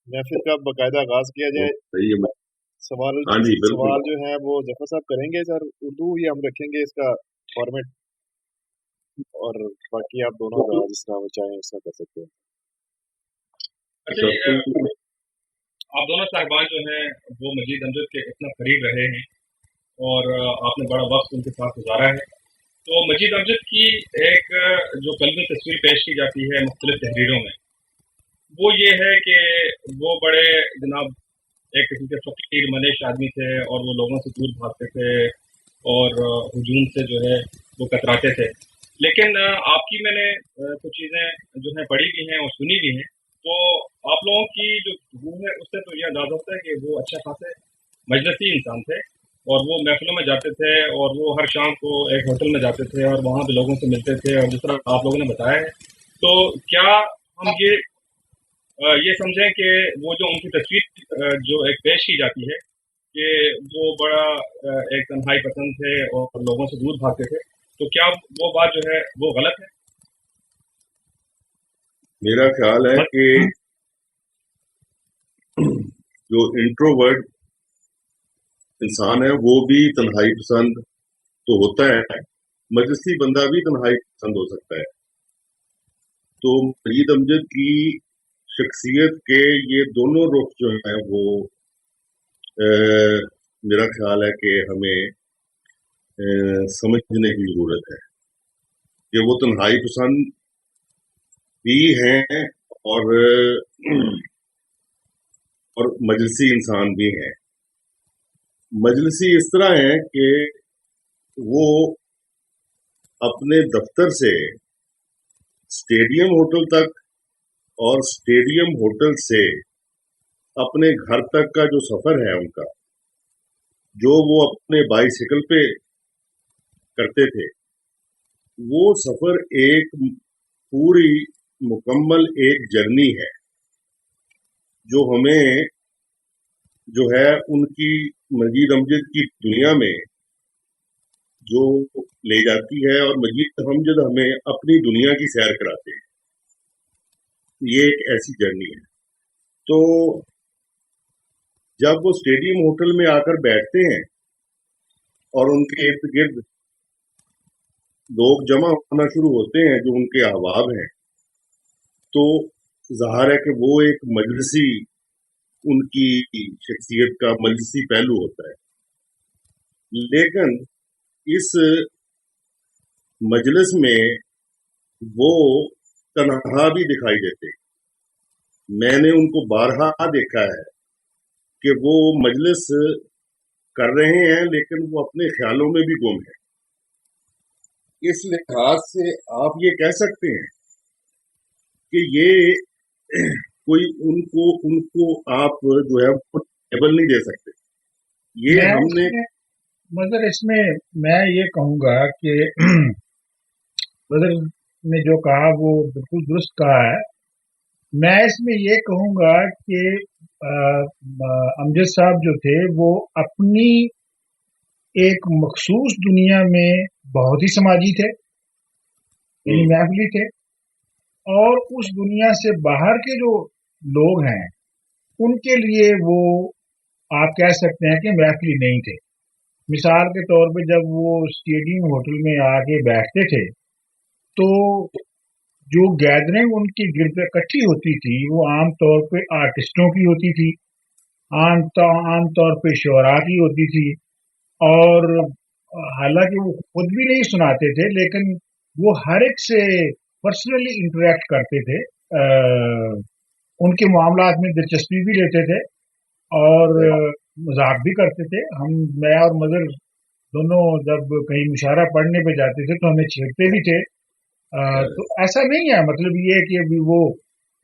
محفل کا باقاعدہ آغاز کیا تو جائے. صحیح ہے. سوال ہاں جی بالکل. سوال جو ہے وہ ظفر صاحب کریں گے سر اردو، یا ہم رکھیں گے اس کا فارمیٹ، اور باقی آپ دونوں کا جس طرح وہ چاہیں اس طرح کر سکتے ہیں. اچھا جی، آپ دونوں صاحبان جو ہیں وہ مجید امجد کے اتنا قریب رہے ہیں اور آپ نے بڑا وقت ان کے ساتھ گزارا ہے. تو مجید امجد کی ایک جو قلبی تصویر پیش کی جاتی ہے مختلف تحریروں میں، وہ یہ ہے کہ وہ بڑے جناب ایک قسم کے فقیر منش آدمی تھے، اور وہ لوگوں سے دور بھاگتے تھے اور ہجوم سے جو ہے وہ کتراتے تھے. لیکن آپ کی میں نے کچھ چیزیں جو ہیں پڑھی بھی ہیں اور سنی بھی ہیں، تو آپ لوگوں کی جو روح ہے اس سے تو یہ اندازہ ہوتا ہے کہ وہ اچھے خاصے مجلسی انسان تھے، اور وہ محفلوں میں جاتے تھے، اور وہ ہر شام کو ایک ہوٹل میں جاتے تھے اور وہاں پہ لوگوں سے ملتے تھے. اور جس طرح آپ لوگوں نے بتایا ہے، تو کیا ہم یہ سمجھیں کہ وہ جو ان کی تصویر جو ایک پیش کی جاتی ہے کہ وہ بڑا ایک تنہائی پسند تھے اور لوگوں سے دور بھاگتے تھے، تو کیا وہ بات جو ہے وہ غلط ہے؟ میرا خیال ہے کہ جو انٹروورٹ انسان ہے وہ بھی تنہائی پسند تو ہوتا ہے، مجلسی بندہ بھی تنہائی پسند ہو سکتا ہے. تو مجید امجد کی شخصیت کے یہ دونوں رخ جو ہیں وہ میرا خیال ہے کہ ہمیں سمجھنے کی ضرورت ہے کہ وہ تنہائی پسند بھی ہیں اور مجلسی انسان بھی ہیں. مجلسی اس طرح ہیں کہ وہ اپنے دفتر سے اسٹیڈیم ہوٹل تک اور اسٹیڈیم ہوٹل سے اپنے گھر تک کا جو سفر ہے ان کا، جو وہ اپنے بائی سیکل پہ کرتے تھے، وہ سفر ایک پوری مکمل ایک جرنی ہے جو ہمیں جو ہے ان کی مجید امجد کی دنیا میں جو لے جاتی ہے، اور مجید امجد ہمیں اپنی دنیا کی سیر کراتے ہیں. یہ ایک ایسی جرنی ہے. تو جب وہ اسٹیڈیم ہوٹل میں آ کر بیٹھتے ہیں اور ان کے ارد گرد لوگ جمع ہونا شروع ہوتے ہیں جو ان کے احباب ہیں، تو ظاہر ہے کہ وہ ایک مجلسی، ان کی شخصیت کا مجلسی پہلو ہوتا ہے. لیکن اس مجلس میں وہ تنہا بھی دکھائی دیتے. میں نے ان کو بارہا دیکھا ہے کہ وہ مجلس کر رہے ہیں لیکن وہ اپنے خیالوں میں بھی گم ہیں. اس لحاظ سے آپ یہ کہہ سکتے ہیں کہ یہ کوئی ان کو آپ جو ہے ٹیبل نہیں دے سکتے. یہ ہم نے مگر اس میں میں یہ کہوں گا کہ بدر نے جو کہا وہ بالکل درست کہا ہے. میں اس میں یہ کہوں گا کہ امجد صاحب جو تھے وہ اپنی ایک مخصوص دنیا میں بہت ہی سماجی تھے، یعنی محفلی تھے، اور اس دنیا سے باہر کے جو لوگ ہیں ان کے لیے وہ آپ کہہ سکتے ہیں کہ محفلی نہیں تھے. مثال کے طور پہ جب وہ اسٹیڈیم ہوٹل میں آ کے بیٹھتے تھے تو جو گیدرنگ ان کی گرد اکٹھی ہوتی تھی وہ عام طور پہ آرٹسٹوں کی ہوتی تھی، عام طور پہ شعراء کی ہوتی تھی، اور حالانکہ وہ خود بھی نہیں سناتے تھے لیکن وہ ہر ایک سے پرسنلی انٹریکٹ کرتے تھے، ان کے معاملات میں دلچسپی بھی لیتے تھے اور مذاق بھی کرتے تھے. میں اور مظہر دونوں جب کہیں مشاعرہ پڑھنے پہ جاتے تھے تو ہمیں چھیڑتے بھی تھے. تو ایسا نہیں ہے، مطلب یہ ہے کہ ابھی وہ،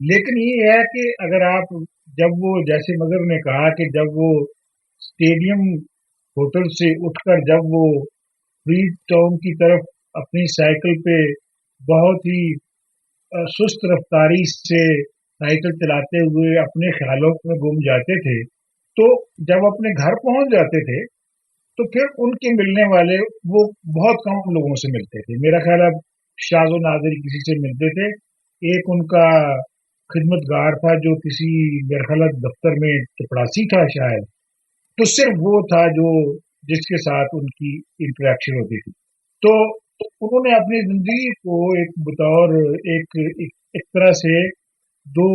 لیکن یہ ہے کہ اگر آپ جب وہ جیسے مظہر نے کہا کہ جب وہ اسٹیڈیم ہوٹل سے اٹھ کر جب وہ فریڈ ٹاؤن کی طرف اپنی سائیکل پہ بہت ہی سست رفتاری سے سائیکل چلاتے ہوئے اپنے خیالوں میں گم جاتے تھے، تو جب اپنے گھر پہنچ جاتے تھے تو پھر ان کے ملنے والے وہ بہت کم لوگوں سے ملتے تھے. میرا خیال ہے شاز و نادر کسی سے ملتے تھے. ایک ان کا खिदमतगार था जो किसी मेरे ख्याल दफ्तर में चपड़ासी था शायद, तो सिर्फ वो था जो जिसके साथ उनकी इंटरेक्शन होती थी। तो उन्होंने अपनी जिंदगी को एक बतौर एक तरह से दो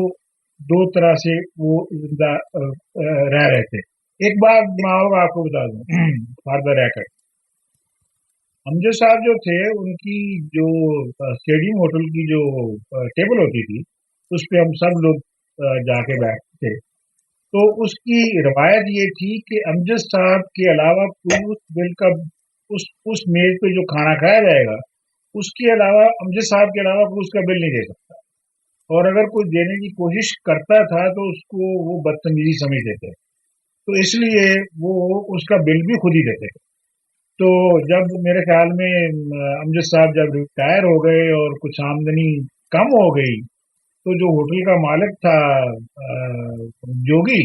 दो तरह से वो जिंदा रह रहे थे। एक बात मैं और आपको बता दूं फॉर द रिकॉर्ड, अमजद साहब जो थे उनकी जो स्टेडियम होटल की जो टेबल होती थी उस पे हम सब लोग जाके बैठते थे। तो उसकी रवायत ये थी कि अमजद साहब के अलावा कोई उस बिल का उस मेज पे जो खाना खाया जाएगा उसके अलावा अमजद साहब के अलावा कोई उसका बिल नहीं दे सकता, और अगर कोई देने की कोशिश करता था तो उसको वो बदतमीजी समझते थे, तो इसलिए वो उसका बिल भी खुद ही देते थे। तो जब मेरे ख्याल में अमजद साहब जब रिटायर हो गए और कुछ आमदनी कम हो गई, तो जो होटल का मालिक था जोगी,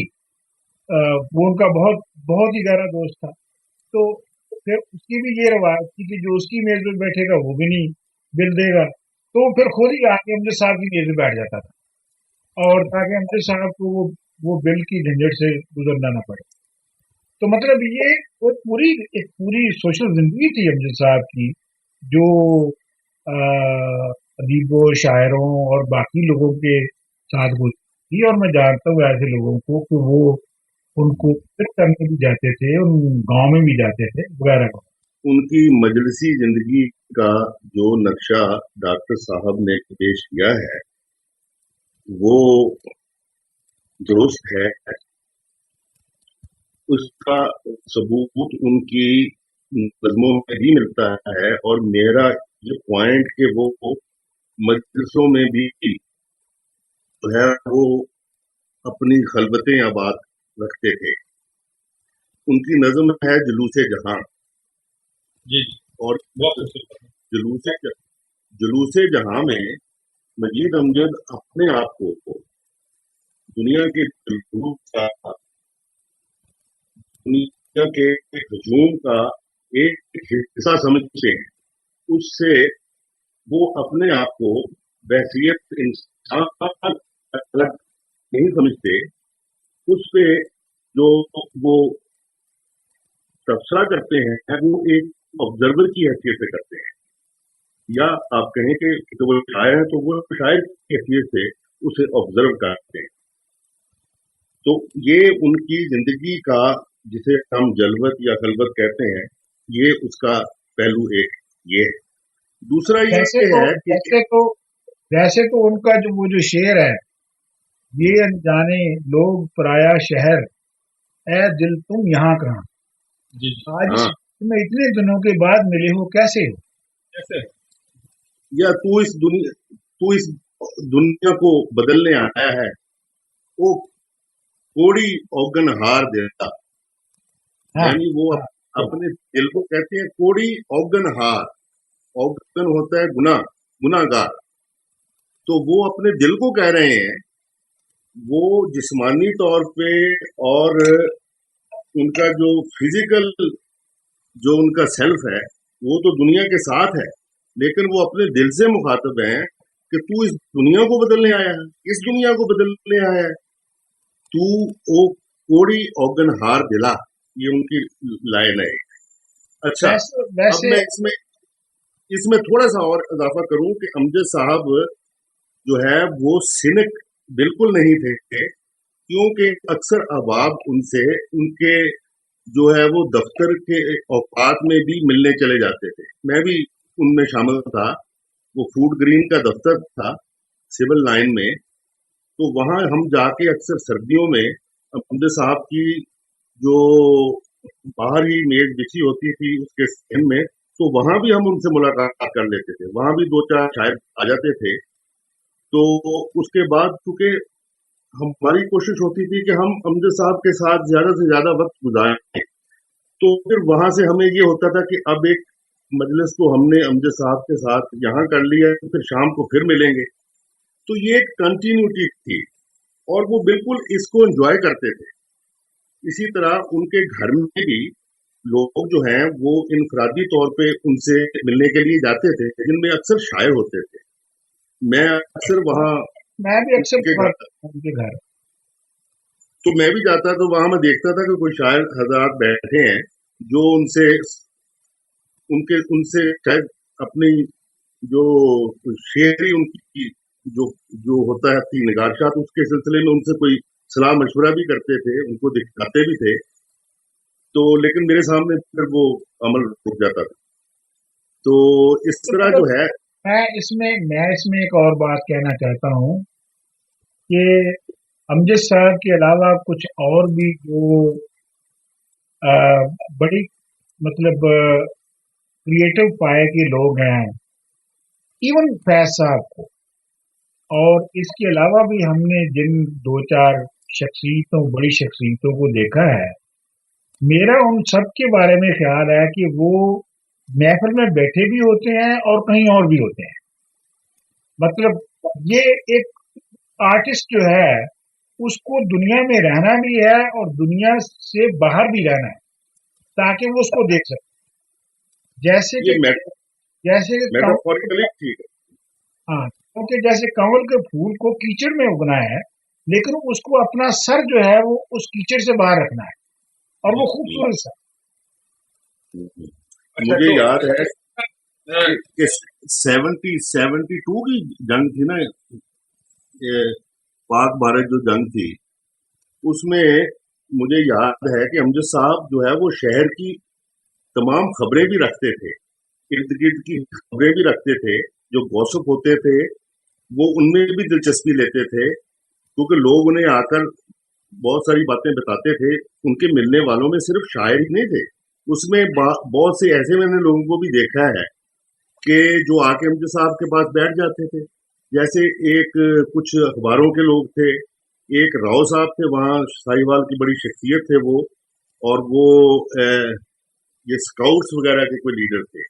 वो उनका बहुत बहुत ही गहरा दोस्त था। तो फिर उसकी भी ये रवायत थी कि जो उसकी मेज पे बैठेगा वो भी नहीं बिल देगा, तो फिर खुद ही आके अमजद साहब की मेज पे बैठ जाता था, और ताकि अमजद साहब को वो बिल की झंझट से गुजरना ना पड़े। तो मतलब ये वो एक पूरी सोशल जिंदगी थी अमजद साहब की, जो अदीबों, शायरों और बाकी लोगों के साथ गुजरी थी। और मैं जानता हूँ ऐसे लोगों को कि वो उनको विजिट करने भी जाते थे, उन गांव में भी जाते थे वगैरह। उनकी मजलिसी जिंदगी का जो नक्शा डॉक्टर साहब ने पेश किया है वो दुरुस्त है। उसका सबूत उनकी नज़्मों में भी मिलता है, और मेरा जो पॉइंट कि वो मजलिसों में भी जो है वो अपनी खलबतें आबाद रखते थे। उनकी नज़्म है जुलूसे जहां, जी और बहुत खूबसूरत है। जुलूसे जहां में मजीद अमजद अपने आप को दुनिया के जुलूस का, दुनिया के हजूम का एक हिस्सा समझते हैं। उससे वो अपने आप को बहैसियत इंसान अलग नहीं समझते। उस पे जो वो तबसरा करते हैं वो एक ऑब्जर्वर की हैसियत से करते हैं, या आप कहें कि तो वो शायर है तो वो शायर की हैसियत से उसे ऑब्जर्व करते हैं। तो ये उनकी जिंदगी का, जिसे हम जलवत या खलवत कहते हैं, ये उसका पहलू एक ये है। दूसरा ये है कि वैसे तो उनका जो शेर है, ये अनजाने लोग पराया शहर, ए दिल तुम यहाँ कहाँ, जी आज तुम्हें इतने दिनों के बाद मिले हो, कैसे हो? कैसे? या तू इस दुनिया को बदलने आया है, वो कोड़ी औगन हार देता। यानी वो अपने दिल को कहते हैं कोड़ी औगन हार। औगन होता है गुनाहगार। तो वो अपने दिल को कह रहे हैं, वो जिस्मानी तौर पे और उनका जो फिजिकल जो उनका सेल्फ है वो तो दुनिया के साथ है, लेकिन वो अपने दिल से मुखातब हैं कि तू इस दुनिया को बदलने आया है, इस दुनिया को बदलने आया है, तू ओ कोड़ी औगन हार दिला। ये उनकी लाइन है। अच्छा, अब मैं इसमें थोड़ा सा और इजाफा करूं कि अमजद साहब जो है वो सिनिक बिल्कुल नहीं थे, क्योंकि अक्सर अहबाब उनसे उनके जो है वो दफ्तर के औकात में भी मिलने चले जाते थे। मैं भी उनमें शामिल था। वो फूड ग्रीन का दफ्तर था सिविल लाइन में, तो वहां हम जाके अक्सर सर्दियों में अमजद साहब की जो बाहर ही मेज बिछी होती थी उसके स्टैंड में, तो वहां भी हम उनसे मुलाकात कर लेते थे। वहां भी 2-4 शायर आ जाते थे। तो उसके बाद चूंकि हमारी कोशिश होती थी कि हम अमजद साहब के साथ ज्यादा से ज्यादा वक्त गुजारें, तो फिर वहां से हमें ये होता था कि अब एक मजलिस तो हमने अमजद साहब के साथ यहाँ कर लिया, तो फिर शाम को फिर मिलेंगे। तो ये एक कंटिन्यूटी थी और वो बिल्कुल इसको एंजॉय करते थे। इसी तरह उनके घर में भी लोग जो हैं वो इनफरादी तौर पे उनसे मिलने के लिए जाते थे, जिनमें अक्सर शायर होते थे। मैं अक्सर वहाँ मैं भी अक्सर उनके घर। उनके घर। तो मैं भी जाता तो वहां मैं देखता था कि कोई शायर हजरात बैठे हैं जो उनसे शायद अपनी जो शेरी उनकी जो जो होता है अपनी निगारशात, उसके सिलसिले में उनसे कोई सलाह मशवरा भी करते थे, उनको दिखाते भी थे। तो लेकिन मेरे सामने फिर वो अमल रुक जाता था। तो इस तरह जो है मैं इसमें एक और बात कहना चाहता हूँ कि अमजद साहब के अलावा कुछ और भी जो बड़ी मतलब क्रिएटिव पाए के लोग हैं, इवन फैज साहब को, और इसके अलावा भी हमने जिन दो चार बड़ी शख्सियतों को देखा है, मेरा उन सब के बारे में ख्याल है कि वो महफिल में बैठे भी होते हैं और कहीं और भी होते हैं। मतलब ये एक आर्टिस्ट जो है उसको दुनिया में रहना भी है और दुनिया से बाहर भी रहना है ताकि वो उसको देख सके। जैसे कि मेटाफोरिकली ठीक है। हाँ, क्योंकि जैसे कंवल के फूल को कीचड़ में उगना है, लेकिन उसको अपना सर जो है वो उस कीचड़ से बाहर रखना है, और वो खूबसूरत सा। मुझे याद है कि 72 की जंग थी ना, पाक भारत जो जंग थी, उसमें मुझे याद है कि अमजद साहब जो है वो शहर की तमाम खबरें भी रखते थे, इर्द गिर्द की खबरें भी रखते थे, जो गॉसिप होते थे वो उनमें भी दिलचस्पी लेते थे, क्योंकि लोग उन्हें आकर बहुत सारी बातें बताते थे। उनके मिलने वालों में सिर्फ शायर ही नहीं थे, उसमें बहुत से ऐसे मैंने लोगों को भी देखा है कि जो आके अमजद साहब के पास बैठ जाते थे। जैसे एक कुछ अखबारों के लोग थे, एक राव साहब थे, वहाँ साहिवाल की बड़ी शख्सियत थे वो, और वो ये स्काउट्स वगैरह के कोई लीडर थे।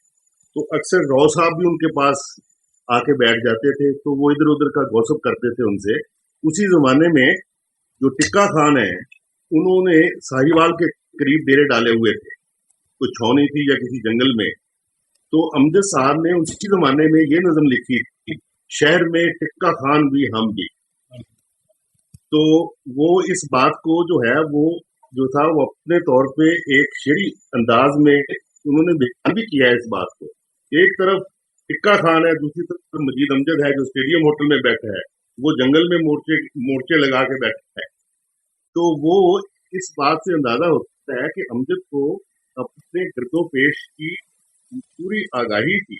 तो अक्सर राव साहब भी उनके पास आके बैठ जाते थे, तो वो इधर उधर का गॉसिप करते थे उनसे। उसी जमाने में जो टिक्का खान है, उन्होंने साहिवाल के करीब डेरे डाले हुए थे, कोई छावनी थी या किसी जंगल में। तो अमजद साहब ने उसी जमाने में ये नज़म लिखी थी, शहर में टिक्का खान भी हम भी। तो वो इस बात को जो है वो जो था वो अपने तौर पे एक शेरी अंदाज में उन्होंने बयान भी किया है इस बात को। एक तरफ टिक्का खान है, दूसरी तरफ मजीद अमजद है जो स्टेडियम होटल में बैठा है, वो जंगल में मोर्चे लगा के बैठा है। तो वो इस बात से अंदाजा होता है कि अमजद को अपने गिरदोपेश की पूरी आगाही थी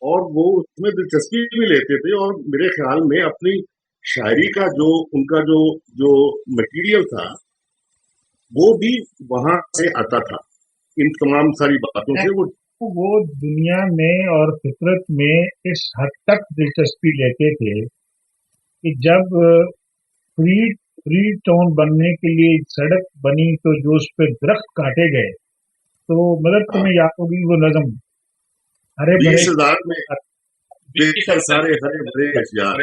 और वो उसमें दिलचस्पी भी लेते थे, और मेरे ख्याल में अपनी शायरी का जो उनका जो मटेरियल था वो भी वहां से आता था, इन तमाम सारी बातों से। वो दुनिया में और फितरत में इस हद तक दिलचस्पी लेते थे कि जब फ्री टाउन बनने के लिए सड़क बनी तो जो उस पर दरख्त काटे गए, तो मतलब तुम्हें याद होगी वो नज़म, हरे भरे 20,000 में बेहतर सारे हरे भरे अशजार,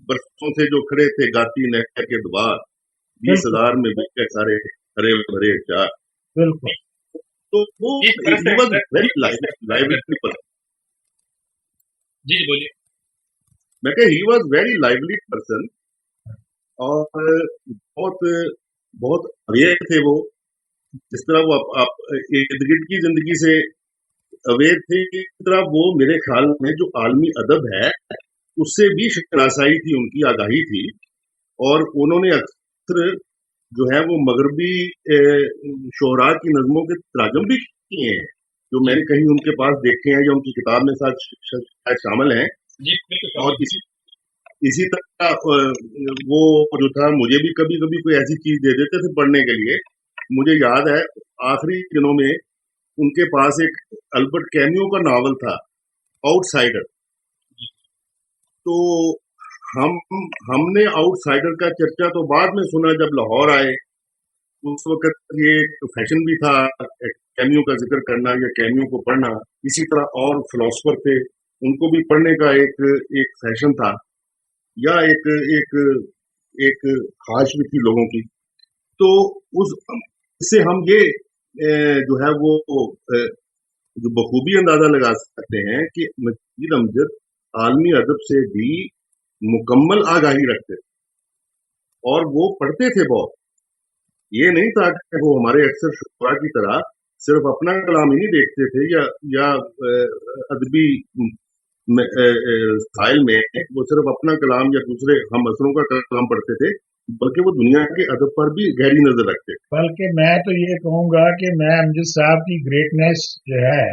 बरसों से जो खड़े थे गाती नहर के द्वार, 20,000 में बेहतर सारे हरे भरे अशजार। बिल्कुल। तो वो वेरी लाइवली पर्सन। जी बोलिए। मैं कह he was very lively person, और बहुत बहुत अवेयर थे वो। जिस तरह वो आप इर्द गिर्द की जिंदगी से अवेयर थे, इस तरह वो मेरे ख्याल में जो आलमी अदब है उससे भी शनासाई थी, उनकी आगाही थी। और उन्होंने अक्सर जो है वो मगरबी शोरा की नज़मों के तराजम भी किए हैं, जो मैंने कहीं उनके पास देखे हैं या उनकी किताब में साथ शामिल हैं। और इसी तरह वो जो था, मुझे भी कभी कभी कोई ऐसी चीज दे देते थे पढ़ने के लिए। मुझे याद है आखिरी दिनों में उनके पास एक अल्बर्ट कैम्यू का नावल था, आउटसाइडर। तो हमने आउटसाइडर का चर्चा तो बाद में सुना जब लाहौर आए। उस वक्त ये फैशन भी था कैम्यू का जिक्र करना या कैम्यू को पढ़ना। इसी तरह और फिलोसफर थे, उनको भी पढ़ने का एक फैशन था या एक ख्वाहिश भी थी लोगों की। तो इससे हम ये जो है वो जो बखूबी अंदाजा लगा सकते हैं कि मजीद अमजद عالمی ادب سے بھی مکمل آگاہی رکھتے تھے اور وہ پڑھتے تھے بہت. یہ نہیں تھا کہ وہ ہمارے اکثر شعراء کی طرح صرف اپنا کلام ہی نہیں دیکھتے تھے یا ادبی سائل میں وہ صرف اپنا کلام یا دوسرے ہم اثروں کا کلام پڑھتے تھے، بلکہ وہ دنیا کے ادب پر بھی گہری نظر رکھتے تھے. بلکہ میں تو یہ کہوں گا کہ میں امجد صاحب کی گریٹنیس جو ہے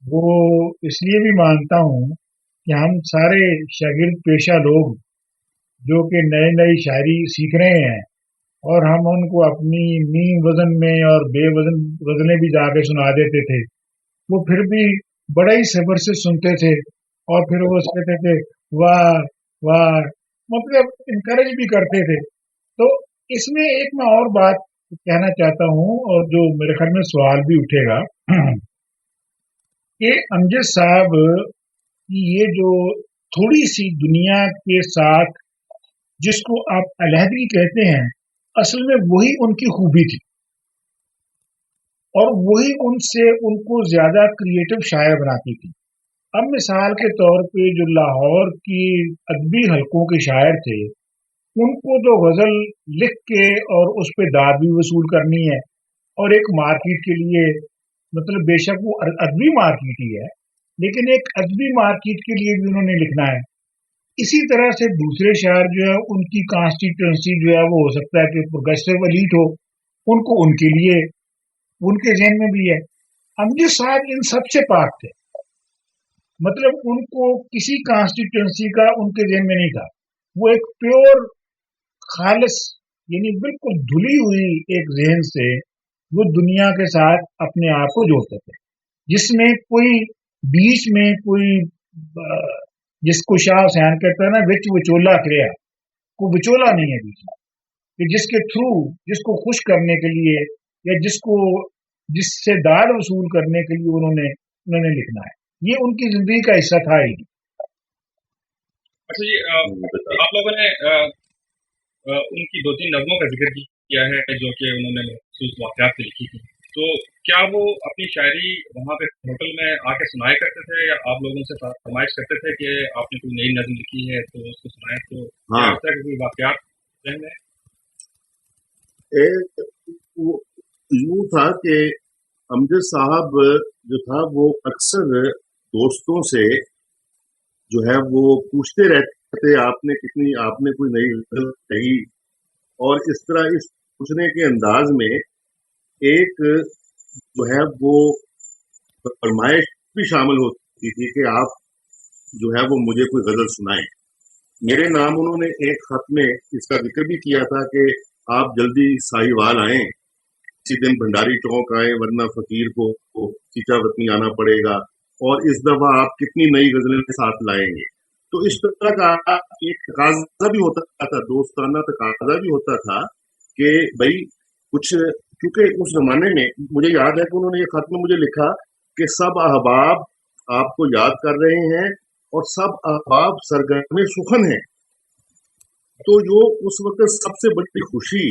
وہ اس لیے بھی مانتا ہوں کہ ہم سارے شاگرد پیشہ لوگ جو کہ نئی شاعری سیکھ رہے ہیں اور ہم ان کو اپنی نیم وزن میں اور بے وزن غزلیں بھی جا کے سنا دیتے تھے، وہ پھر بھی بڑے ہی صبر سے سنتے تھے اور پھر وہ کہتے تھے واہ واہ، مطلب انکریج بھی کرتے تھے. تو اس میں ایک میں اور بات کہنا چاہتا ہوں اور جو میرے خیال میں سوال بھی اٹھے گا کہ امجد صاحب کی یہ جو تھوڑی سی دنیا کے ساتھ جس کو آپ علیحدگی کہتے ہیں، اصل میں وہی ان کی خوبی تھی اور وہی ان سے ان کو زیادہ کریٹو شاعر بناتی تھی. اب مثال کے طور پہ جو لاہور کی ادبی حلقوں کے شاعر تھے، ان کو تو غزل لکھ کے اور اس پہ داد بھی وصول کرنی ہے اور ایک مارکیٹ کے لیے، مطلب بے شک وہ ادبی مارکیٹ ہی ہے لیکن ایک ادبی مارکیٹ کے لیے بھی انہوں نے لکھنا ہے. اسی طرح سے دوسرے شاعر جو ہے ان کی کانسٹیٹوئنسی جو ہے وہ ہو سکتا ہے کہ پروگریسو ایلیٹ ہو، ان کو ان کے لیے ان کے ذہن میں بھی ہے. امجد صاحب ان سب سے پاک تھے، مطلب ان کو کسی کانسٹیٹوئنسی کا ان کے ذہن میں نہیں تھا. وہ ایک پیور خالص یعنی بالکل دھلی ہوئی ایک ذہن سے وہ دنیا کے ساتھ اپنے آپ کو جوڑتے تھے، جس میں کوئی بیچ میں کوئی جس کو شاہ حسین کہتا ہے نا وچ وچولا کریا، کوئی وچولا نہیں ہے بیچ میں کہ جس کے تھرو جس کو خوش کرنے کے لیے یا جس سے داد وصول کرنے کے لیے انہوں نے لکھنا ہے. یہ ان کی زندگی کا حصہ تھا ہی. اچھا جی، آپ لوگوں نے ان کی 2-3 نظموں کا ذکر کیا ہے جو کہ انہوں نے مخصوص واقعات سے لکھی تھی، تو کیا وہ اپنی شاعری وہاں پہ ہوٹل میں آ کے سنایا کرتے تھے یا آپ لوگوں سے فرمائش کرتے تھے کہ آپ نے کوئی نئی نظم لکھی ہے تو اس کو سنائیں؟ تو ہاں، اس طرح کے کوئی واقعات ذہن میں؟ یوں تھا کہ امجد صاحب جو تھا وہ اکثر دوستوں سے جو ہے وہ پوچھتے رہتے تھے آپ نے کوئی نئی غزل کہی، اور اس طرح اس پوچھنے کے انداز میں ایک جو ہے وہ فرمائش بھی شامل ہوتی تھی کہ آپ جو ہے وہ مجھے کوئی غزل سنائیں. میرے نام انہوں نے ایک خط میں اس کا ذکر بھی کیا تھا کہ آپ جلدی ساہیوال آئیں، اسی دن بھنڈاری چوک آئیں ورنہ فقیر کو چیچا وطنی آنا پڑے گا، اور اس دفعہ آپ کتنی نئی غزلیں کے ساتھ لائیں گے. تو اس طرح کا ایک تقاضا بھی ہوتا تھا، دوستانہ تقاضا بھی ہوتا تھا کہ بھائی کچھ، کیونکہ اس زمانے میں مجھے یاد ہے کہ انہوں نے یہ خط میں مجھے لکھا کہ سب احباب آپ کو یاد کر رہے ہیں اور سب احباب سرگرم سخن ہیں. تو جو اس وقت سب سے بڑی خوشی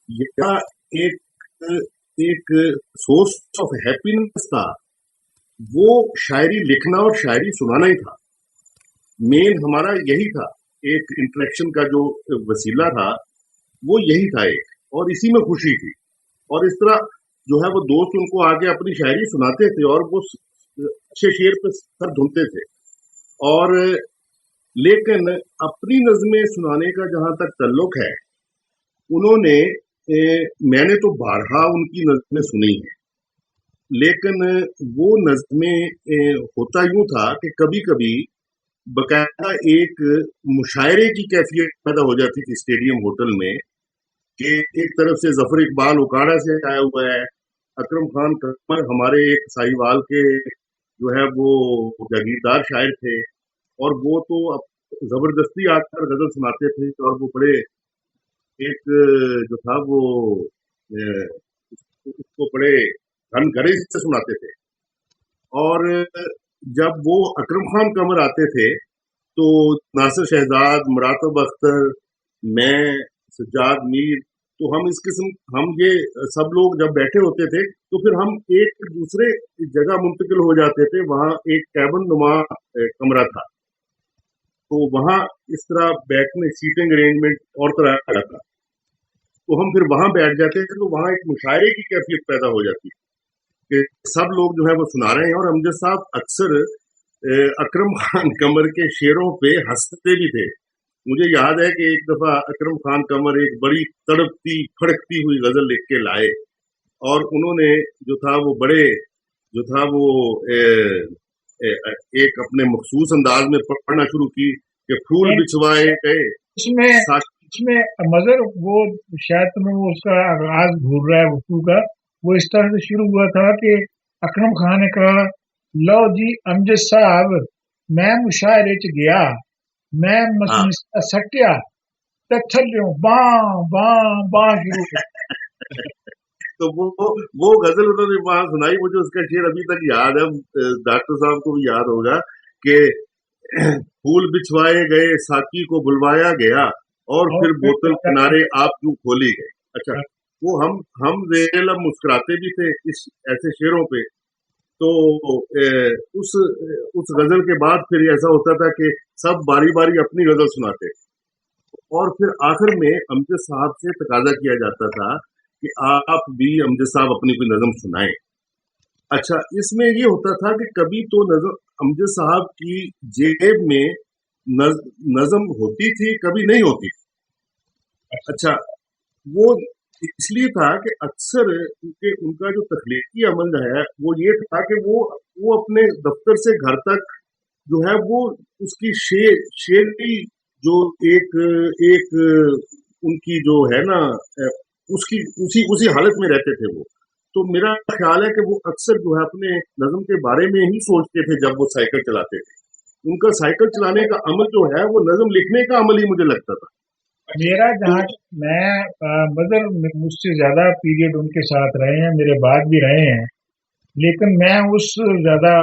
یا ایک سورس آف ہیپینس تھا وہ شاعری لکھنا اور شاعری سنانا ہی تھا. مین ہمارا یہی تھا، ایک انٹریکشن کا جو وسیلہ تھا وہ یہی تھا ایک، اور اسی میں خوشی تھی. اور اس طرح جو ہے وہ دوست ان کو آگے اپنی شاعری سناتے تھے اور وہ اچھے شعر پہ سر دھنتے تھے. اور لیکن اپنی نظمیں سنانے کا جہاں تک تعلق ہے، انہوں نے میں نے تو بارہا ان کی نظمیں سنی ہیں، لیکن وہ نظمیں ہوتا یوں تھا کہ کبھی کبھی باقاعدہ ایک مشاعرے کی کیفیت پیدا ہو جاتی تھی اسٹیڈیم ہوٹل میں، کہ ایک طرف سے ظفر اقبال اکاڑا سے آیا ہوا ہے، اکرم خان قمر ہمارے ایک ساہیوال کے جو ہے وہ جاگیردار شاعر تھے، اور وہ تو زبردستی آ کر غزل سناتے تھے، اور وہ بڑے ایک جو تھا وہ اس کو بڑے گھن گرے سے سناتے تھے. اور جب وہ اکرم خان قمر آتے تھے تو ناصر شہزاد، مراتب اختر، میں، سجاد میر، तो हम इस किस्म हम ये सब लोग जब बैठे होते थे तो फिर हम एक दूसरे जगह मुंतकिल हो जाते थे। वहाँ एक कैबिन नुमा कमरा था, तो वहाँ इस तरह बैठने सीटिंग अरेंजमेंट और तरह का था, तो हम फिर वहाँ बैठ जाते थे। तो वहाँ एक मुशायरे की कैफियत पैदा हो जाती कि सब लोग जो है वो सुना रहे हैं, और अमजद साहब अक्सर अकरम खान कमर के शेरों पे हंसते भी थे। मुझे याद है कि एक दफा अकरम खान कमर एक बड़ी तड़पती फड़कती हुई गजल लिख के लाए, और उन्होंने जो था वो बड़े जो था वो एक अपने मखसूस अंदाज में पढ़ना शुरू की कि फूल बिछवाए गए उसमें उसमें मगर वो शायद तुम्हें वो उसका आगाज भूल रहा है वकू का। वो इस तरह से शुरू हुआ था कि अकरम खान ने कहा, लो जी अमजद साहब मैं मुशायरे च गया, मैं मसमिसा सट्या ते थल्लियों बां बां बां शुरू कर। तो वो गजल उन्होंने वहां सुनाई। मुझे उसका शेर अभी तक याद है, डॉक्टर साहब को भी याद होगा कि फूल बिछवाए गए, साकी को बुलवाया गया, और फिर बोतल किनारे आप क्यों खोली गई। अच्छा, वो हम जेर लब मुस्कुराते भी थे इस ऐसे शेरों पे। तो उस गजल के बाद फिर ऐसा होता था कि सब बारी बारी अपनी गजल सुनाते, और फिर आखिर में अमजद साहब से तकाजा किया जाता था कि आप भी अमजद साहब अपनी कोई नज़म सुनाएं। अच्छा, इसमें ये होता था कि कभी तो नज़म अमजद साहब की जेब में नज़म होती थी, कभी नहीं होती थी। अच्छा, वो इसलिए था कि अक्सर उनका जो तख्लीकी अमल है वो ये था कि वो अपने दफ्तर से घर तक जो है वो उसकी शेरी जो एक एक उनकी जो है ना उसकी उसी हालत में रहते थे वो। तो मेरा ख्याल है कि वो अक्सर जो है अपने नज़म के बारे में ही सोचते थे जब वो साइकिल चलाते थे। उनका साइकिल चलाने का अमल जो है वो नज़म लिखने का अमल ही मुझे लगता था। मेरा जहाँ मैं मगर मुझसे ज्यादा पीरियड उनके साथ रहे हैं, मेरे बाद भी रहे हैं, लेकिन मैं उस ज्यादा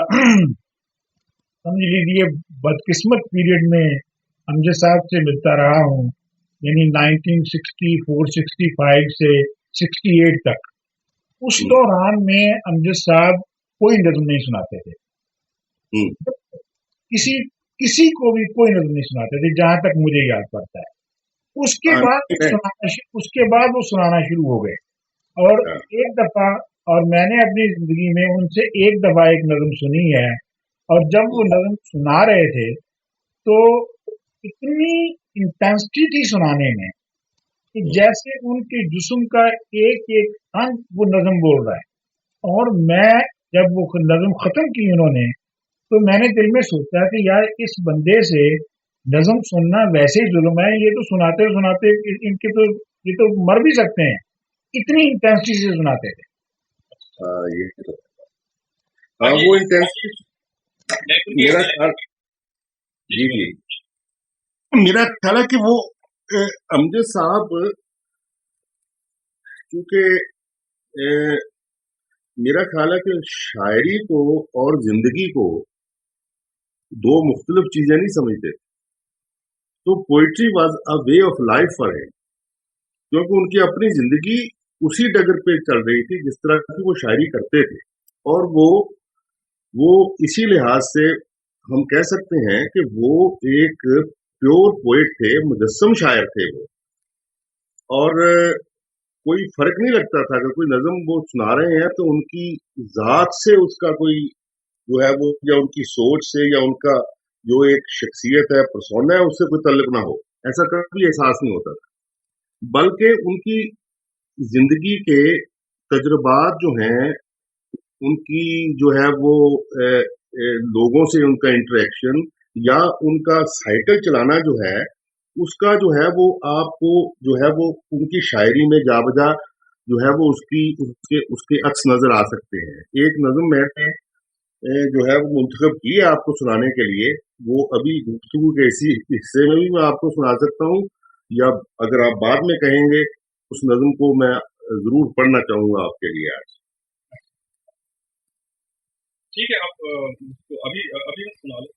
समझ लीजिए बदकिस्मत पीरियड में अमजद साहब से मिलता रहा हूँ, यानी 1964-65 से 68 तक। उस दौरान में अमजद साहब कोई नज़म नहीं सुनाते थे, किसी को भी कोई नज़म नहीं सुनाते थे जहां तक मुझे याद पड़ता है। उसके बाद वो सुनाना शुरू हो गए, और एक दफा, और मैंने अपनी जिंदगी में उनसे एक दफा एक नज़म सुनी है, और जब वो नज़म सुना रहे थे तो इतनी इंटेंसिटी थी सुनाने में कि जैसे उनके जिस्म का एक एक अंग वो नज़म बोल रहा है। और मैं जब वो नज़म खत्म की उन्होंने, तो मैंने दिल में सोचा कि यार इस बंदे से नज़म सुनना वैसे ही जुल्म है, ये तो सुनाते सुनाते इनके तो ये तो मर भी सकते हैं, इतनी इंटेंसिटी से सुनाते थे। ये तो वो इंटेंसिटी मेरा ख्याल जी मेरा ख्याल है कि वो अमजद साहब क्योंकि मेरा ख्याल है कि शायरी को और जिंदगी को दो मुख्तलिफ चीजें नहीं समझते। तो poetry was a way of life for him, क्योंकि उनकी अपनी जिंदगी उसी डगर पे चल रही थी जिस तरह की वो शायरी करते थे। और वो इसी लिहाज से हम कह सकते हैं कि वो एक प्योर पोइट थे, मुजस्सम शायर थे वो। और कोई फर्क नहीं लगता था कि कोई नज़म वो सुना रहे हैं तो उनकी जात से उसका कोई जो है वो, या उनकी सोच से, या उनका जो एक शख्सियत है, पर्सोना है, उससे कोई ताल्लुक ना हो, ऐसा कभी एहसास नहीं होता था। बल्कि उनकी जिंदगी के तजुर्बात जो हैं, उनकी जो है वो लोगों से उनका इंटरेक्शन, या उनका साइकिल चलाना जो है, उसका जो है वो आपको जो है वो उनकी शायरी में जा बजा जो है वो उसके अक्स नजर आ सकते हैं। एक नज़म मैंने जो है वो मुंतखब की है आपको सुनाने के लिए, वो अभी गुफ्तगू के इसी हिस्से में भी मैं आपको सुना सकता हूँ, या अगर आप बाद में कहेंगे उस नज़म को मैं जरूर पढ़ना चाहूंगा आपके लिए आज। ठीक है, आप अभी अभी सुना लो।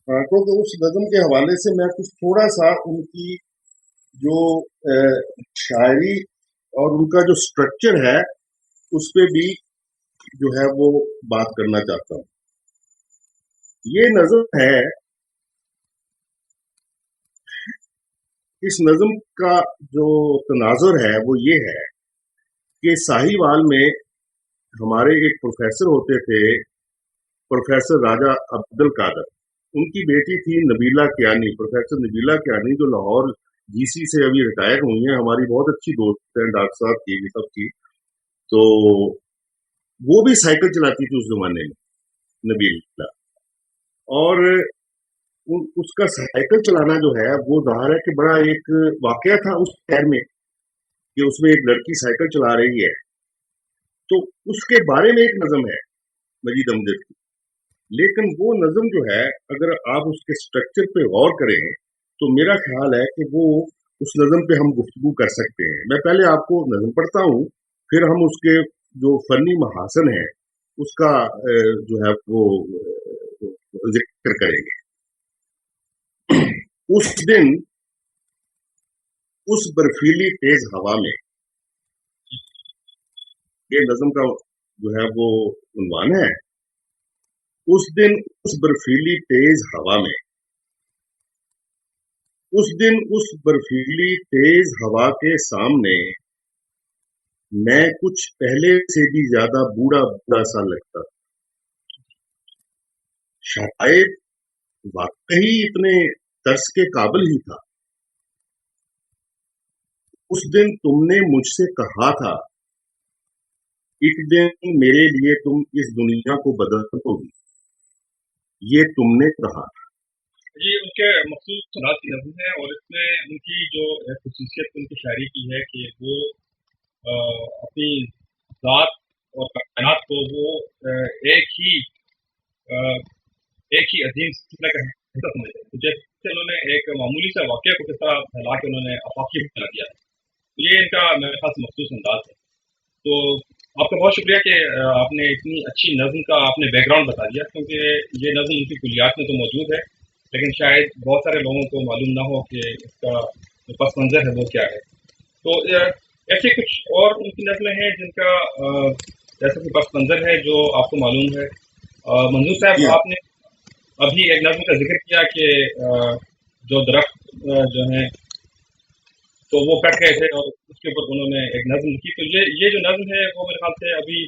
क्योंकि उस नज़म के हवाले से मैं कुछ थोड़ा सा उनकी جو شاعری اور ان کا جو اسٹرکچر ہے اس پہ بھی جو ہے وہ بات کرنا چاہتا ہوں. یہ نظم ہے، اس نظم کا جو تناظر ہے وہ یہ ہے کہ ساہیوال میں ہمارے ایک پروفیسر ہوتے تھے، پروفیسر راجہ عبد القادر. ان کی بیٹی تھی نبیلہ کیانی، پروفیسر نبیلہ کیانی، جو لاہور جی سی سے ابھی ریٹائر ہوئی ہیں، ہماری بہت اچھی دوست ہیں ڈاکٹر صاحب کی یہ سب کی. تو وہ بھی سائیکل چلاتی تھی اس زمانے میں نبیلہ، اور اس کا سائیکل چلانا جو ہے وہ ظاہر ہے کہ بڑا ایک واقعہ تھا اس شہر میں کہ اس میں ایک لڑکی سائیکل چلا رہی ہے. تو اس کے بارے میں ایک نظم ہے مجید امجد کی، لیکن وہ نظم جو ہے اگر آپ اس کے سٹرکچر پہ غور کریں تو میرا خیال ہے کہ وہ اس نظم پہ ہم گفتگو کر سکتے ہیں. میں پہلے آپ کو نظم پڑھتا ہوں، پھر ہم اس کے جو فنی محاسن ہیں اس کا جو ہے وہ ذکر کریں گے. اس دن اس برفیلی تیز ہوا میں، یہ نظم کا جو ہے وہ عنوان ہے. اس دن اس برفیلی تیز ہوا میں، اس دن اس برفیلی تیز ہوا کے سامنے میں کچھ پہلے سے بھی زیادہ بوڑھا بوڑھا سا لگتا. شاید واقعی اتنے ترس کے قابل ہی تھا. اس دن تم نے مجھ سے کہا تھا ایک دن میرے لیے تم اس دنیا کو بدل دو گی، یہ تم نے کہا. جی، ان کے مخصوص انداز کی نظم ہے، اور اس میں ان کی جو خصوصیت ان کی شاعری کی ہے کہ وہ اپنی ذات اور کائنات کو وہ ایک ہی عظیم سلسلہ کا حصہ سمجھتے ہیں. جیسے انہوں نے ایک معمولی سا واقعہ کو کس طرح پھیلا کے انہوں نے آفاقی بنا دیا. یہ ان کا میرے خاص مخصوص انداز ہے. تو آپ کا بہت شکریہ کہ آپ نے اتنی اچھی نظم کا آپ نے بیک گراؤنڈ بتا دیا، کیونکہ یہ نظم ان کی کلیات میں تو موجود ہے لیکن شاید بہت سارے لوگوں کو معلوم نہ ہو کہ اس کا جو پس منظر ہے وہ کیا ہے. تو ایسے کچھ اور ان کی نظمیں ہیں جن کا جیسا کہ پس منظر ہے جو آپ کو معلوم ہے. منظور صاحب، آپ نے ابھی ایک نظم کا ذکر کیا کہ جو درخت جو ہیں تو وہ کٹ گئے تھے اور اس کے اوپر انہوں نے ایک نظم لکھی. تو یہ جو نظم ہے وہ میرے خیال سے ابھی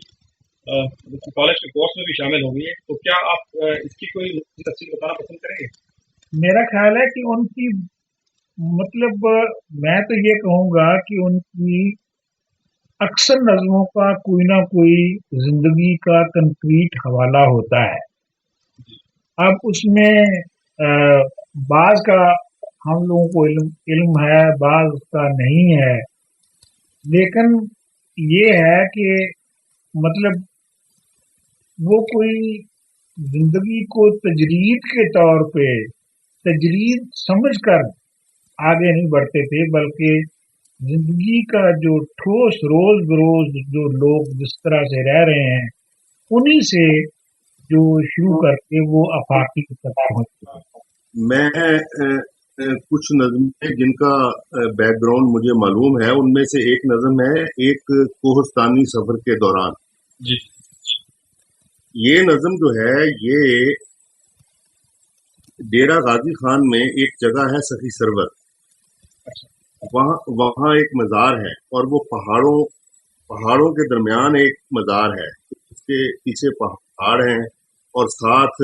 کالج کے کورس میں بھی شامل ہو گئی ہے. تو کیا آپ اس کی کوئی تفصیل بتانا پسند کریں گے؟ میرا خیال ہے کہ ان کی مطلب میں تو یہ کہوں گا کہ ان کی اکثر نظموں کا کوئی نہ کوئی زندگی کا کنکریٹ حوالہ ہوتا ہے. اب اس میں بعض کا ہم لوگوں کو علم ہے، بعض کا نہیں ہے، لیکن یہ ہے کہ مطلب وہ کوئی زندگی کو تجرید کے طور پہ تجرید سمجھ کر آگے نہیں بڑھتے تھے، بلکہ زندگی کا جو ٹھوس روز بروز جو لوگ جس طرح سے رہ رہے ہیں انہی سے جو شروع کر کے وہ افاقی تک پہنچتے. میں کچھ نظمیں جن کا بیک گراؤنڈ مجھے معلوم ہے، ان میں سے ایک نظم ہے ایک کوہستانی سفر کے دوران. جی، یہ نظم جو ہے یہ ڈیرہ غازی خان میں ایک جگہ ہے سخی سرور، وہاں ایک مزار ہے اور وہ پہاڑوں کے درمیان ایک مزار ہے. اس کے پیچھے پہاڑ ہیں اور ساتھ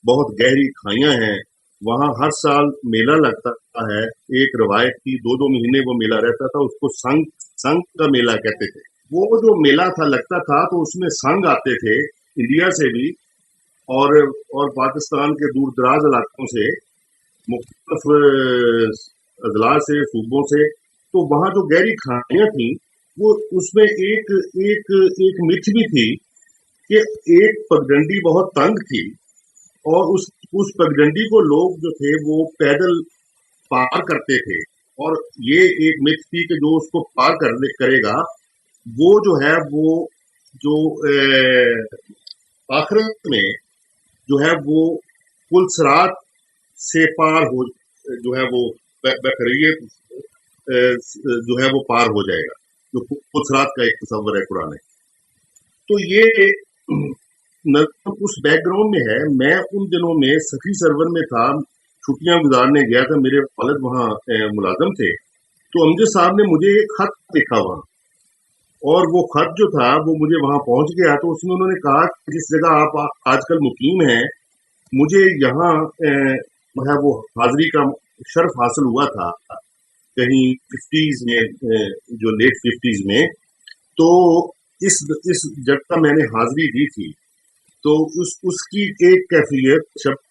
بہت گہری کھائیاں ہیں. وہاں ہر سال میلہ لگتا ہے. ایک روایت تھی 2 مہینے وہ میلہ رہتا تھا، اس کو سنگ کا میلہ کہتے تھے. وہ جو میلہ تھا لگتا تھا تو اس میں سنگ آتے تھے انڈیا سے بھی اور پاکستان کے دور دراز علاقوں سے، مختلف اضلاع سے، صوبوں سے. تو وہاں جو گہری کھائیاں تھیں وہ اس میں ایک متھ بھی تھی کہ ایک پگڈنڈی بہت تنگ تھی اور اس پگڈنڈی کو لوگ جو تھے وہ پیدل پار کرتے تھے، اور یہ ایک متھ تھی کہ جو اس کو پار کرے گا وہ جو ہے وہ جو آخرت میں جو ہے وہ پل صراط سے پار ہو جو ہے وہ بخیریت जो है वो पार हो जाएगा, जो पुलसरात का एक तस्वर है कुरान में। तो ये नज़म उस बैकग्राउंड में है। मैं उन दिनों में सखी सरवर में था, छुट्टियां गुजारने गया था, मेरे वालिद वहाँ मुलाजम थे। तो अमजद साहब ने मुझे एक खत लिखा वहाँ, और वो खत जो था वो मुझे वहाँ पहुँच गया। तो उसमें उन्होंने कहा कि जिस जगह आप आजकल मुकीम हैं, मुझे यहाँ जो है वो हाजिरी का शर्फ हासिल हुआ था कहीं 50s में, जो लेट 50s में। तो इस जगह का मैंने हाजिरी दी थी। तो उसकी एक कैफियत शब्द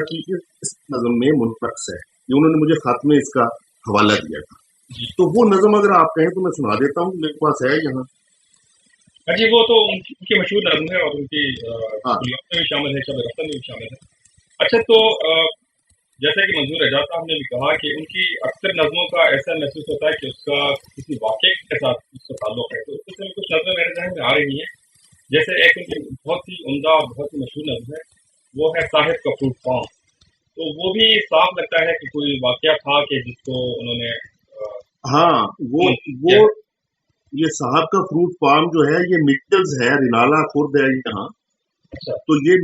की इस नज़म में मुनक़स है। ये उन्होंने मुझे खत में इसका हवाला दिया था। तो वो नज़म अगर आप कहें तो मैं सुना देता हूँ, मेरे पास है यहाँ। जी, वो तो उनकी मशहूर नज़म है, और उनकी हाँ, में भी शामिल है, शब रफ्ता में भी शामिल है। अच्छा, तो जैसे कि मंजूर एजाज साहब ने भी कहा कि उनकी अक्सर नज़मों का ऐसा महसूस होता है कि उसका किसी वाक़े के साथ उसका ताल्लुक़ है। तो इस में कुछ नज़में मेरे ज़हन में आ रही हैं। जैसे एक उनकी बहुत ही उम्दा, बहुत ही मशहूर नज़म है, वो है साहिब का फ्रूट फार्म। तो वो भी साफ लगता है कि कोई वाक़या था कि जिसको उन्होंने हाँ, वो किया है। ये साहब का फ्रूट फार्म जो है ये मिचल्स है, रिनाला खुर्द है यहाँ। अच्छा, तो ये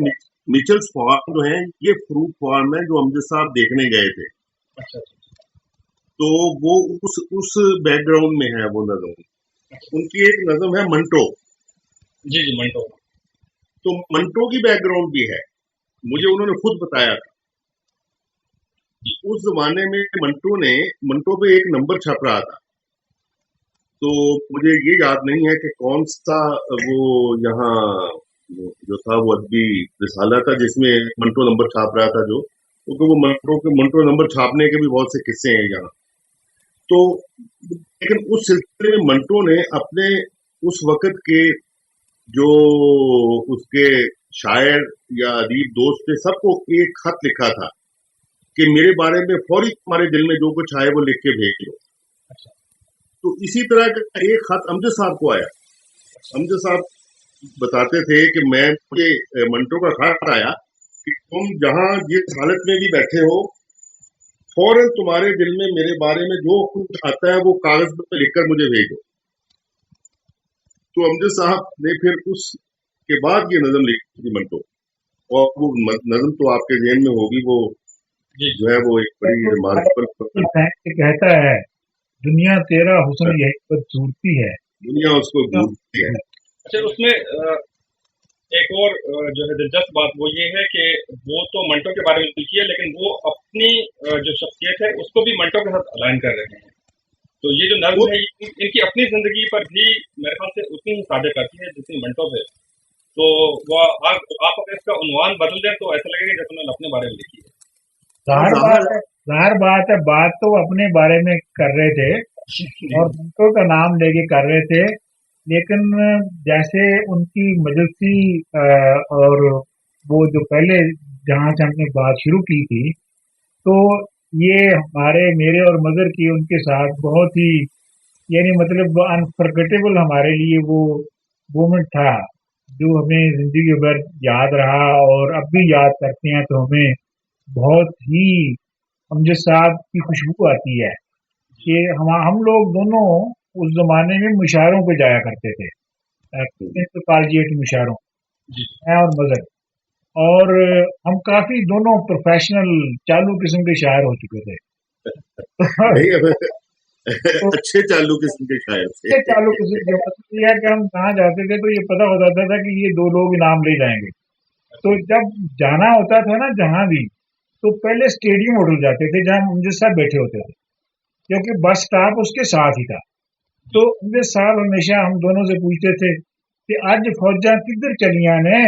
मिचल्स फार्म जो है ये फ्रूट फार्म है जो अमजद साहब देखने गए थे। अच्छा, अच्छा, तो वो उस बैकग्राउंड में है वो नज़म। अच्छा। उनकी एक नज़म है मंटो। जी, जी, मंटो। तो मंटो की बैकग्राउंड भी है, मुझे उन्होंने खुद बताया था। उस जमाने में मंटो पे एक नंबर छप रहा था। तो मुझे ये याद नहीं है कि कौन सा वो यहाँ जो था वो अदबी रिसाला था जिसमें मंटो नंबर छाप रहा था, जो क्योंकि वो मंटो नंबर छापने के भी बहुत से किस्से हैं यहाँ। तो लेकिन उस सिलसिले में मंटो ने अपने उस वक्त के जो उसके शायर या अदीब दोस्त थे सबको एक खत लिखा था कि मेरे बारे में फौरी तुम्हारे दिल में जो कुछ आए वो लिख के भेज दो। अच्छा, तो इसी तरह का एक खत अमजद साहब को आया। अमजद साहब बताते थे कि मुझे मंटो का खत आया कि तुम जहां जिस हालत में भी बैठे हो, फौरन तुम्हारे दिल में मेरे बारे में जो कुछ आता है वो कागज पर लिखकर मुझे भेजो। तो अमजद साहब ने फिर उसके बाद ये नज़म लिखी थी मंटो, और वो नज़म तो आपके ज़हन में होगी, वो जी, जो है वो एक बड़ी रिमार्केबल कहता है दुनिया तेरा हुस्न यही बदसूरती है। दुनिया उसको घूरती है। अच्छा, उसमें एक और जो है दिलचस्प बात वो ये है कि वो तो मंटो के बारे में लिखी है, लेकिन वो अपनी जो शख्सियत है उसको भी मंटो के साथ अलाइन कर रहे हैं। तो ये जो नज़्म है इनकी अपनी ज़िंदगी पर भी मेरे ख्याल से उतनी ही साझा करती है जितनी मंटो पे। तो वह आप अगर इसका उन्वान बदल दें तो ऐसा लगेगा जैसे उन्होंने अपने बारे में लिखी है। जाहिर बात है, बात तो अपने बारे में कर रहे थे और मंटो का नाम लेके कर रहे थे, लेकिन जैसे उनकी मजलिसी और वो जो पहले जहाँ से हमने बात शुरू की थी, तो ये मेरे और मदर की उनके साथ बहुत ही यानी मतलब अनफॉरगेटेबल हमारे लिए वो मोमेंट था, जो हमें जिंदगी भर याद रहा और अब भी याद करते हैं तो हमें बहुत ही अमजद साहब की खुशबू आती है कि हम लोग दोनों उस जमाने में मुशायरों पे जाया करते थे, कॉलेजिएट मुशायरों, जी, मैं और मदर। और हम काफी दोनों प्रोफेशनल चालू किस्म के शायर हो चुके थे। नहीं, तो अच्छे चालू किस्म के शायर थे। ये चालू किस्म के मतलब ये है कि हम कहाँ जाते थे तो ये पता हो जाता था कि ये दो लोग इनाम ले जाएंगे। तो जब जाना होता था ना जहाँ भी, तो पहले स्टेडियम होटल जाते थे जहाँ अमजद साहब बैठे होते थे, क्योंकि बस स्टॉप उसके साथ ही था। तो अमजद साहब हमेशा हम दोनों से पूछते थे कि आज फौजा किधर चलियां ने,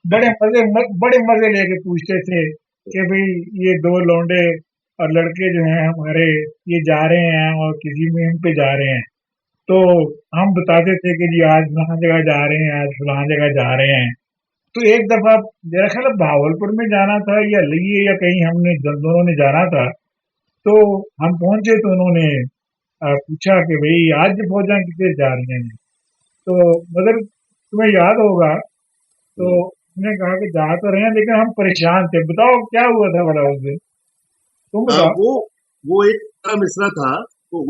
बड़े मजे लेके पूछते थे कि भाई ये दो लौंडे और लड़के जो हैं हमारे ये जा रहे हैं और किसी मुहिम पे जा रहे हैं। तो हम बताते थे कि जी आज फलां जगह जा रहे हैं, आज फलां जगह जा रहे हैं। तो एक दफा मेरा ख्याल है भावलपुर में जाना था या लिए या कहीं हमने दोनों ने जाना था। तो हम पहुंचे तो उन्होंने पूछा कि भाई आज फौजा किधर जा रही हैं। तो मगर तुम्हें याद होगा, तो हमने कहा कि जा तो रहे हैं लेकिन हम परेशान थे। बताओ क्या हुआ था बड़ा उस दिन, तुम बताओ। वो एक तरह मिसरा था तो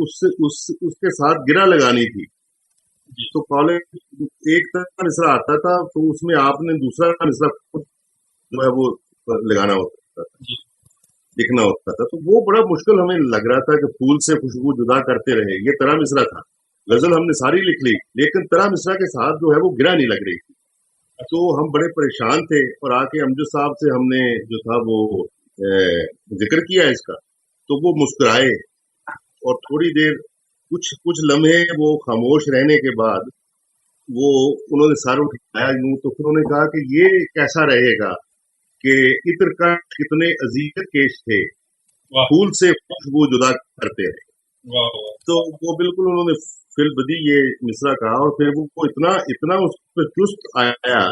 उसके साथ गिरा लगानी थी, जी तो कॉलेज एक तरह मिसरा आता था, तो उसमें आपने दूसरा मिसरा खुद जो है वो लगाना होता था, जी लिखना होता था। तो वो बड़ा मुश्किल हमें लग रहा था कि फूल से खुशबू जुदा करते रहे, ये तरह मिसरा था। गजल हमने सारी लिख ली, लेकिन तरह मिसरा के साथ जो है वो गिरा नहीं लग रही थी। तो हम बड़े परेशान थे, और आके अमजद साहब से हमने जो था वो जिक्र किया इसका, तो वो मुस्कुराए, और थोड़ी देर कुछ कुछ लम्हे वो खामोश रहने के बाद वो उन्होंने सर उठाया यूं, तो फिर उन्होंने कहा कि ये कैसा रहेगा कि इत्र का कितने अजीज केश थे, वाह फूल से खुशबू जुदा करते रहे। वाह वाह तो वो बिल्कुल उन्होंने फिल बदी ये मिसरा कहा, और फिर वो इतना इतना उस पर चुस्त आया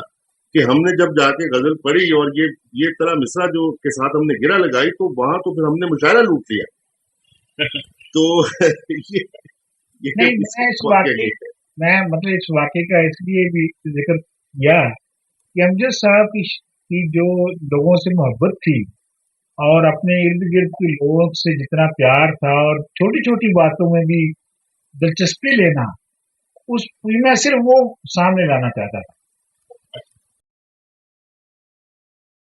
कि हमने जब जाके गजल पढ़ी और ये तरह मिसरा जो के साथ हमने गिरा लगाई, तो वहां तो फिर हमने मुशायरा लूट लिया। तो ये नहीं, इस वाकया की है। मैं मतलब इस वाक़ये का इसलिए भी ज़िक्र किया कि अमजद साहब की जो लोगों से मोहब्बत थी और अपने इर्द-गिर्द के लोगों से जितना प्यार था, और छोटी-छोटी बातों में भी दिलचस्पी लेना, मैं सिर्फ़ वो सामने लाना चाहता था।